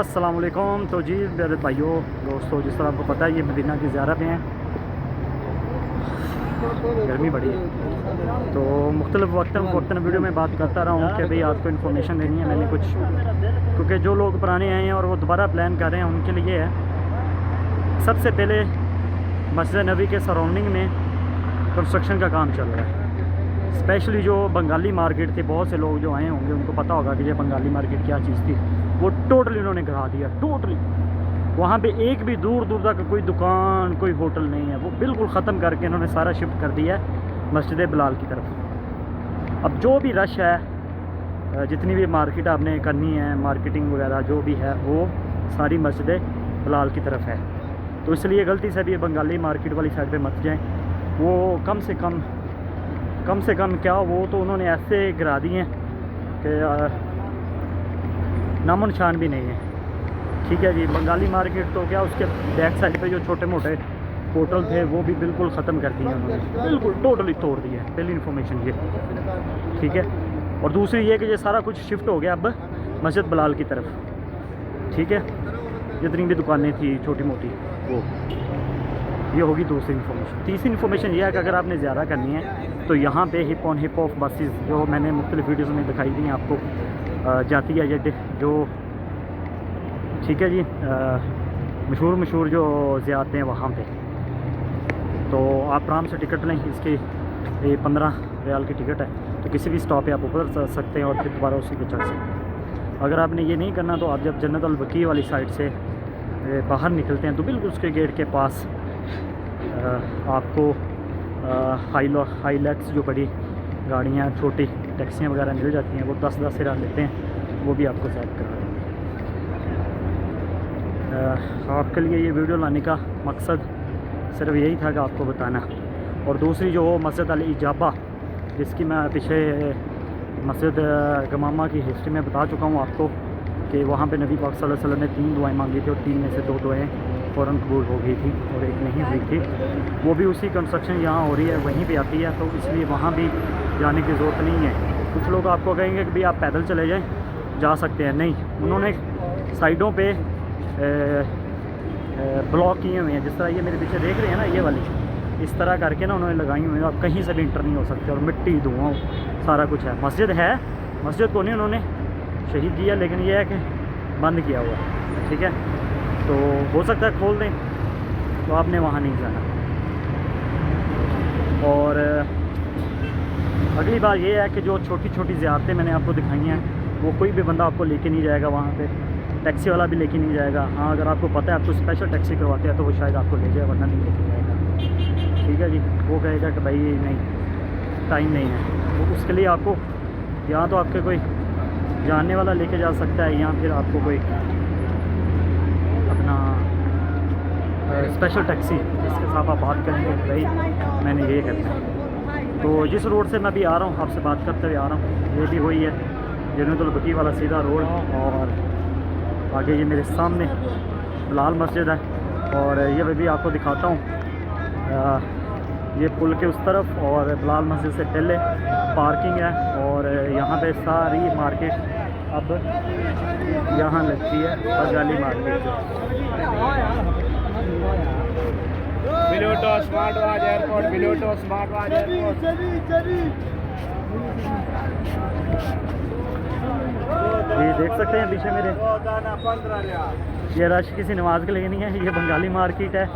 अस्सलाम वालेकुम। तो जी मेरे भाइयों दोस्तों, जिस तरह आपको पता है ये मदीना की ज़ियारत में है, गर्मी बड़ी है तो मुख्तलिफ़ वक्तन वीडियो में बात करता रहा हूँ कि भाई आपको इन्फॉर्मेशन देनी है मैंने कुछ, क्योंकि जो लोग पुराने आए हैं और वो दोबारा प्लान कर रहे हैं उनके लिए है। सबसे पहले मस्जिद नबी के सराउंडिंग में कंस्ट्रक्शन का काम चल रहा है। स्पेशली जो बंगाली मार्केट थी, बहुत से लोग जो आए होंगे उनको पता होगा कि ये बंगाली मार्केट क्या चीज़ थी। वो टोटली उन्होंने गिरा दिया, टोटली। वहाँ पे एक भी दूर दूर तक कोई दुकान कोई होटल नहीं है, वो बिल्कुल ख़त्म करके इन्होंने सारा शिफ्ट कर दिया है मस्जिद बिलाल की तरफ। अब जो भी रश है, जितनी भी मार्केट आपने करनी है, मार्केटिंग वगैरह जो भी है, वो सारी मस्जिद बिलाल की तरफ है। तो इसलिए गलती से भी बंगाली मार्केट वाली साइड पे मत जाएं। वो कम से कम क्या, वो तो उन्होंने ऐसे गिरा दिए हैं कि नामो निशान भी नहीं है। ठीक है जी, बंगाली मार्केट तो क्या, उसके बैक साइड पे जो छोटे मोटे होटल थे वो भी बिल्कुल ख़त्म कर दिए उन्होंने, बिल्कुल टोटली तोड़ दिया है। पहली इन्फॉर्मेशन ये, ठीक है। और दूसरी ये कि ये सारा कुछ शिफ्ट हो गया अब मस्जिद बिलाल की तरफ, ठीक है। जितनी भी दुकानें थी छोटी मोटी, वो ये होगी दूसरी इन्फॉर्मेशन। तीसरी इन्फॉर्मेशन ये है कि अगर आपने ज़्यादा करनी है तो यहाँ पे हिप ऑफ बसेस जो मैंने मुख्तलिफ वीडियोज़ में दिखाई दी हैं आपको, जाती है ये जो, ठीक है जी, मशहूर जो ज़्यारतें हैं वहाँ पे। तो आप आराम से टिकट लें, इसकी 15 रियाल की टिकट है। तो किसी भी स्टॉप पे आप ऊपर चढ़ सकते हैं और फिर दोबारा उसी पे चढ़ सकते हैं। अगर आपने ये नहीं करना तो आप जब जन्नत अल बकी वाली साइड से बाहर निकलते हैं तो बिल्कुल उसके गेट के पास आपको हाईलैक्स जो बड़ी गाड़ियाँ, छोटी टैक्सियाँ वगैरह मिल जाती हैं। वो 10-10 रियाल लेते हैं, वो भी आपको सेट करा देंगे। आपके लिए ये वीडियो लाने का मकसद सिर्फ यही था कि आपको बताना। और दूसरी जो मस्जिद अल इजाबा, जिसकी मैं पीछे मस्जिद गमामा की हिस्ट्री में बता चुका हूँ आपको कि वहाँ पे नबी पाक सल्लल्लाहु अलैहि वसल्लम ने 3 दुआएं मांगी थी और 3 में से 2 दुआएं फ़ौरन कबूल हो गई थी और एक नहीं हुई थी। वो भी उसी कंस्ट्रक्शन यहाँ हो रही है, वहीं पे आती है, तो इसलिए वहाँ भी जाने की ज़रूरत नहीं है। कुछ लोग आपको कहेंगे कि भाई आप पैदल चले जाएं, जा सकते हैं। नहीं, उन्होंने साइडों पे ब्लॉक किए हुए हैं, जिस तरह ये मेरे पीछे देख रहे हैं ना, ये वाली इस तरह करके ना उन्होंने लगाई हुई है। आप कहीं से भी इंटर नहीं हो सकते और मिट्टी धुआं सारा कुछ है। मस्जिद है, मस्जिद को नहीं उन्होंने शहीद किया, लेकिन ये है कि बंद किया हुआ है, ठीक है। तो हो सकता है खोल दें, तो आपने वहाँ नहीं जाना। और अगली बात ये है कि जो छोटी छोटी ज़ियारतें मैंने आपको दिखाई हैं, वो कोई भी बंदा आपको लेके नहीं जाएगा वहाँ पे, टैक्सी वाला भी लेके नहीं जाएगा। हाँ, अगर आपको पता है आपको स्पेशल टैक्सी करवाते हैं तो वो शायद आपको ले जाए, वरना नहीं लेके जाएगा, ठीक है जी। वो कहेगा कि भाई नहीं, टाइम नहीं है। तो उसके लिए आपको या तो आपके कोई जानने वाला लेके जा सकता है, या फिर आपको कोई अपना स्पेशल टैक्सी जिसके साथ आप बात करेंगे भाई मैंने ये करना है। तो जिस रोड से मैं अभी आ रहा हूँ, आपसे बात करते हुए आ रहा हूँ, ये भी वही है जन्नत अल बकी वाला सीधा रोड। और आगे ये मेरे सामने बिलाल मस्जिद है, और ये मैं भी आपको दिखाता हूँ। ये पुल के उस तरफ और बिलाल मस्जिद से पहले पार्किंग है, और यहाँ पे सारी मार्केट अब यहाँ लगती है, बंगाली मार्केट। बिलोटो स्मार्ट वाच एयरपोर्ट, बिलोटो स्मार्ट वाच एयरपोर्ट। ये देख सकते हैं पीछे मेरे, ये रश किसी नमाज के लिए नहीं है, ये बंगाली मार्केट है।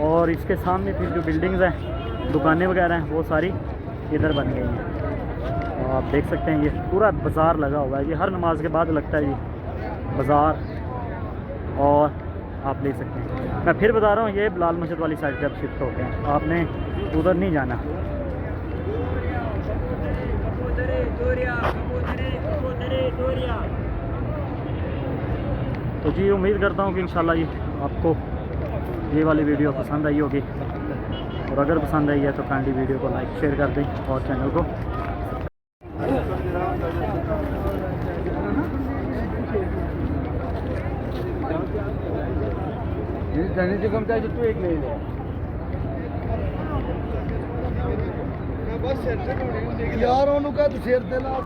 और इसके सामने फिर जो बिल्डिंग्स हैं, दुकानें वगैरह हैं, वो सारी इधर बन गई हैं। और आप देख सकते हैं ये पूरा बाज़ार लगा हुआ है, ये हर नमाज के बाद लगता है जी बाज़ार। और आप देख सकते हैं, मैं फिर बता रहा हूँ, ये बिलाल मस्जिद वाली साइड पे अब शिफ्ट हो गए हैं, आपने उधर नहीं जाना। तो जी उम्मीद करता हूँ कि इंशाल्लाह ये आपको ये वाली वीडियो पसंद आई होगी, और अगर पसंद आई है तो काइंडली वीडियो को लाइक शेयर कर दें और चैनल को तू एक ले ले यार, उन्होंने कहा तू शेर देना।